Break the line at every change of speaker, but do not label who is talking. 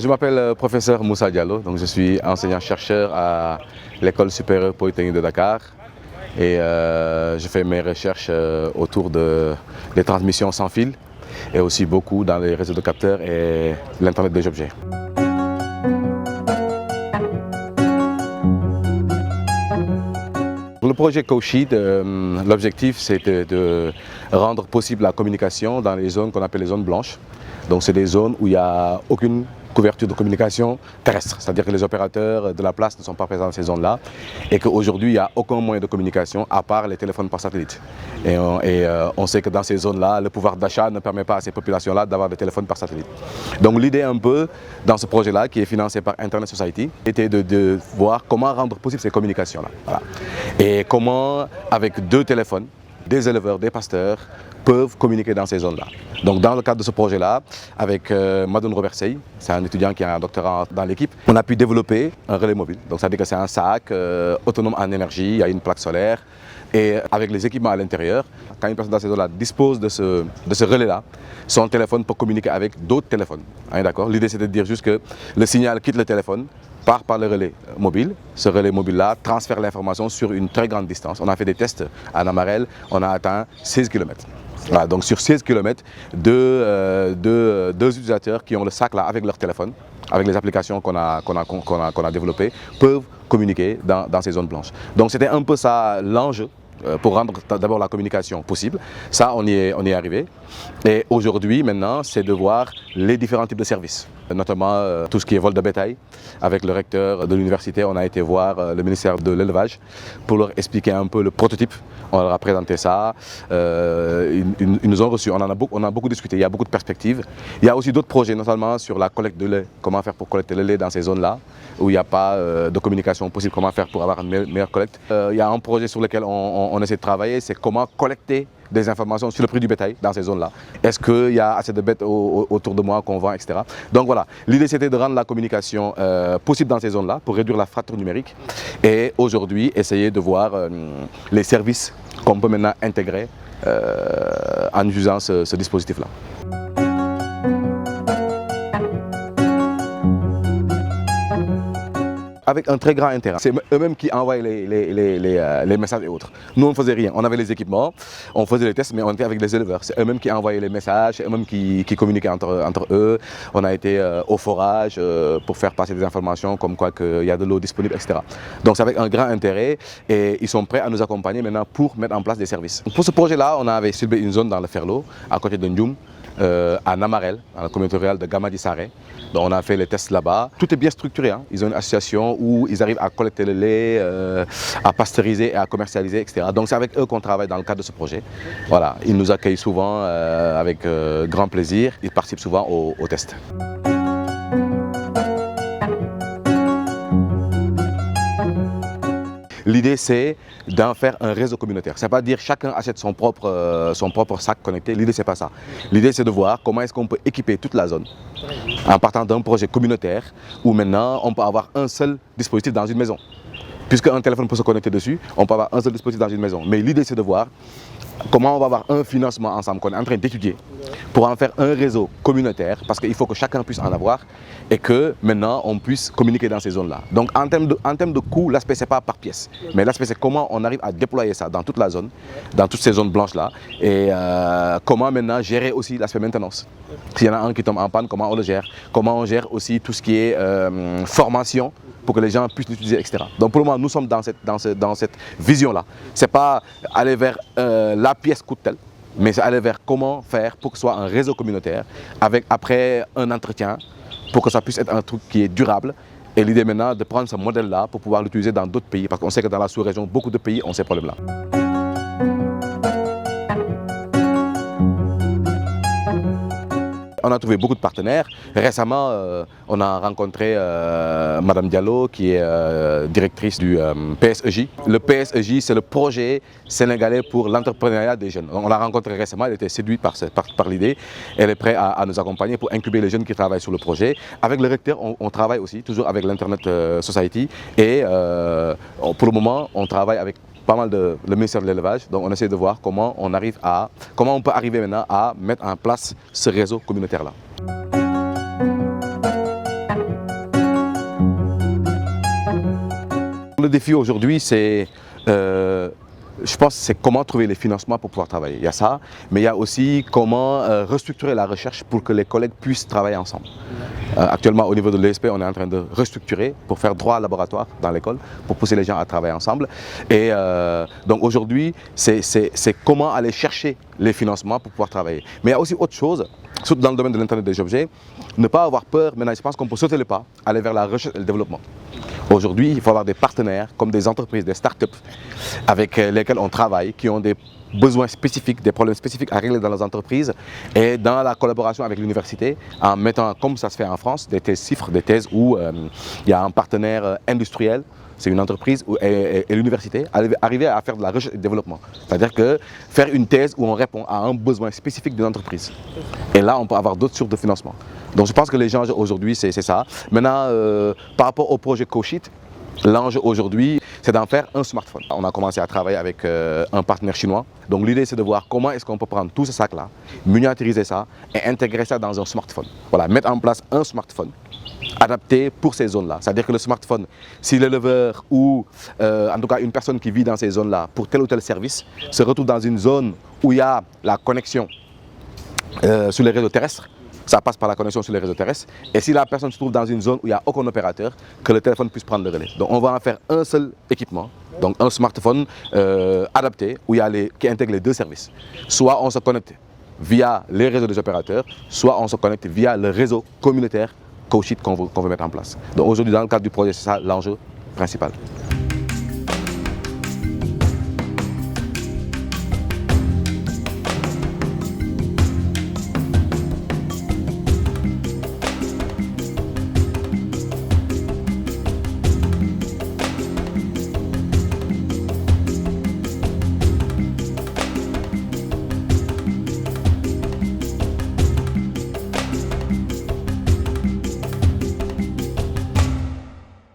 Je m'appelle professeur Moussa Diallo, donc je suis enseignant-chercheur à l'École supérieure polytechnique de Dakar et je fais mes recherches autour des transmissions sans fil et aussi beaucoup dans les réseaux de capteurs et l'Internet des objets. Pour le projet CoSheet, l'objectif c'est de rendre possible la communication dans les zones qu'on appelle les zones blanches. Donc c'est des zones où il n'y a aucune couverture de communication terrestre, c'est-à-dire que les opérateurs de la place ne sont pas présents dans ces zones-là et qu'aujourd'hui il n'y a aucun moyen de communication à part les téléphones par satellite. Et on sait que dans ces zones-là, le pouvoir d'achat ne permet pas à ces populations-là d'avoir des téléphones par satellite. Donc l'idée un peu dans ce projet-là, qui est financé par Internet Society, était de voir comment rendre possible ces communications-là. Voilà. Et comment, avec 2 téléphones, des éleveurs, des pasteurs, peuvent communiquer dans ces zones-là. Donc dans le cadre de ce projet-là, avec Madone Robersey, c'est un étudiant qui a un doctorat dans l'équipe, on a pu développer un relais mobile. Donc ça veut dire que c'est un sac autonome en énergie, il y a une plaque solaire et avec les équipements à l'intérieur, quand une personne dans ces zones-là dispose de ce relais-là, son téléphone peut communiquer avec d'autres téléphones. D'accord ? L'idée c'est de dire juste que le signal quitte le téléphone, part par le relais mobile. Ce relais mobile-là transfère l'information sur une très grande distance. On a fait des tests à Namarel, on a atteint 16 km. Voilà, donc sur 16 km, deux utilisateurs qui ont le sac là avec leur téléphone, avec les applications qu'on a développées, peuvent communiquer dans ces zones blanches. Donc c'était un peu ça l'enjeu pour rendre d'abord la communication possible. Ça, on y est arrivé. Et aujourd'hui, maintenant, c'est de voir les différents types de services, notamment tout ce qui est vol de bétail. Avec le recteur de l'université, on a été voir le ministère de l'élevage pour leur expliquer un peu le prototype. On leur a présenté ça. Ils nous ont reçus. On a beaucoup discuté. Il y a beaucoup de perspectives. Il y a aussi d'autres projets, notamment sur la collecte de lait. Comment faire pour collecter le lait dans ces zones-là où il n'y a pas de communication possible. Comment faire pour avoir une meilleure collecte. Il y a un projet sur lequel on essaie de travailler, c'est comment collecter des informations sur le prix du bétail dans ces zones-là. Est-ce qu'il y a assez de bêtes autour de moi qu'on vend, etc. Donc voilà, l'idée c'était de rendre la communication possible dans ces zones-là pour réduire la fracture numérique et aujourd'hui essayer de voir les services qu'on peut maintenant intégrer en utilisant ce dispositif-là. Avec un très grand intérêt. C'est eux-mêmes qui envoient les messages et autres. Nous, on ne faisait rien. On avait les équipements, on faisait les tests, mais on était avec les éleveurs. C'est eux-mêmes qui envoyaient les messages, c'est eux-mêmes qui communiquaient entre eux. On a été au forage pour faire passer des informations comme quoi qu'il y a de l'eau disponible, etc. Donc c'est avec un grand intérêt et ils sont prêts à nous accompagner maintenant pour mettre en place des services. Pour ce projet-là, on avait ciblé une zone dans le Ferlo, à côté de Ndioum, à Namarel, dans la communauté rurale de Gamadi-Saré. Donc on a fait les tests là-bas. Tout est bien structuré. Hein. Ils ont une association où ils arrivent à collecter le lait, à pasteuriser et à commercialiser, etc. Donc c'est avec eux qu'on travaille dans le cadre de ce projet. Voilà. Ils nous accueillent souvent avec grand plaisir. Ils participent souvent aux tests. L'idée, c'est d'en faire un réseau communautaire. Ça ne veut pas dire que chacun achète son propre sac connecté. L'idée, ce n'est pas ça. L'idée, c'est de voir comment est-ce qu'on peut équiper toute la zone en partant d'un projet communautaire où maintenant, on peut avoir un seul dispositif dans une maison. Puisque un téléphone peut se connecter dessus, on peut avoir un seul dispositif dans une maison. Mais l'idée, c'est de voir comment on va avoir un financement ensemble qu'on est en train d'étudier pour en faire un réseau communautaire parce qu'il faut que chacun puisse en avoir et que maintenant on puisse communiquer dans ces zones-là. Donc en termes de coût, l'aspect c'est pas par pièce, mais l'aspect c'est comment on arrive à déployer ça dans toute la zone, dans toutes ces zones blanches-là et comment maintenant gérer aussi l'aspect maintenance. S'il y en a un qui tombe en panne, comment on le gère, comment on gère aussi tout ce qui est formation pour que les gens puissent l'utiliser, etc. Donc pour le moment, nous sommes dans cette vision-là. Ce n'est pas aller vers la pièce coûte telle, mais c'est aller vers comment faire pour que ce soit un réseau communautaire, avec après un entretien, pour que ça puisse être un truc qui est durable. Et l'idée maintenant de prendre ce modèle-là pour pouvoir l'utiliser dans d'autres pays, parce qu'on sait que dans la sous-région, beaucoup de pays ont ces problèmes-là. On a trouvé beaucoup de partenaires. Récemment, on a rencontré Madame Diallo, qui est directrice du PSEJ. Le PSEJ, c'est le projet sénégalais pour l'entrepreneuriat des jeunes. On l'a rencontrée récemment, elle était séduite par l'idée. Elle est prête à nous accompagner pour incuber les jeunes qui travaillent sur le projet. Avec le recteur, on travaille aussi, toujours avec l'Internet Society. Et pour le moment, on travaille avec pas mal le ministère de l'élevage, donc on essaie de voir comment on peut arriver maintenant à mettre en place ce réseau communautaire-là. Le défi aujourd'hui, je pense, c'est comment trouver les financements pour pouvoir travailler. Il y a ça, mais il y a aussi comment restructurer la recherche pour que les collègues puissent travailler ensemble. Actuellement, au niveau de l'ESP, on est en train de restructurer pour faire droit laboratoire dans l'école, pour pousser les gens à travailler ensemble. Et donc aujourd'hui, c'est comment aller chercher les financements pour pouvoir travailler. Mais il y a aussi autre chose, surtout dans le domaine de l'Internet des objets, ne pas avoir peur. Maintenant, je pense qu'on peut sauter le pas, aller vers la recherche et le développement. Aujourd'hui, il faut avoir des partenaires comme des entreprises, des startups avec lesquelles on travaille, qui ont des besoins spécifiques, des problèmes spécifiques à régler dans leurs entreprises, et dans la collaboration avec l'université, en mettant, comme ça se fait en France, des thèses chiffres, des thèses où il y a un partenaire industriel, c'est une entreprise et l'université, arriver à faire de la recherche et du développement. C'est-à-dire que faire une thèse où on répond à un besoin spécifique d'une entreprise. Et là, on peut avoir d'autres sources de financement. Donc je pense que les gens aujourd'hui, c'est ça. Maintenant, par rapport au projet CoSheet, l'enjeu aujourd'hui, c'est d'en faire un smartphone. On a commencé à travailler avec un partenaire chinois. Donc l'idée, c'est de voir comment est-ce qu'on peut prendre tous ces sacs-là, miniaturiser ça et intégrer ça dans un smartphone. Voilà, mettre en place un smartphone adapté pour ces zones-là. C'est-à-dire que le smartphone, si l'éleveur ou en tout cas une personne qui vit dans ces zones-là pour tel ou tel service se retrouve dans une zone où il y a la connexion sur les réseaux terrestres, ça passe par la connexion sur les réseaux terrestres. Et si la personne se trouve dans une zone où il n'y a aucun opérateur, que le téléphone puisse prendre le relais. Donc on va en faire un seul équipement, donc un smartphone adapté qui intègre les deux services. Soit on se connecte via les réseaux des opérateurs, soit on se connecte via le réseau communautaire CoSheet qu'on veut mettre en place. Donc aujourd'hui, dans le cadre du projet, c'est ça l'enjeu principal.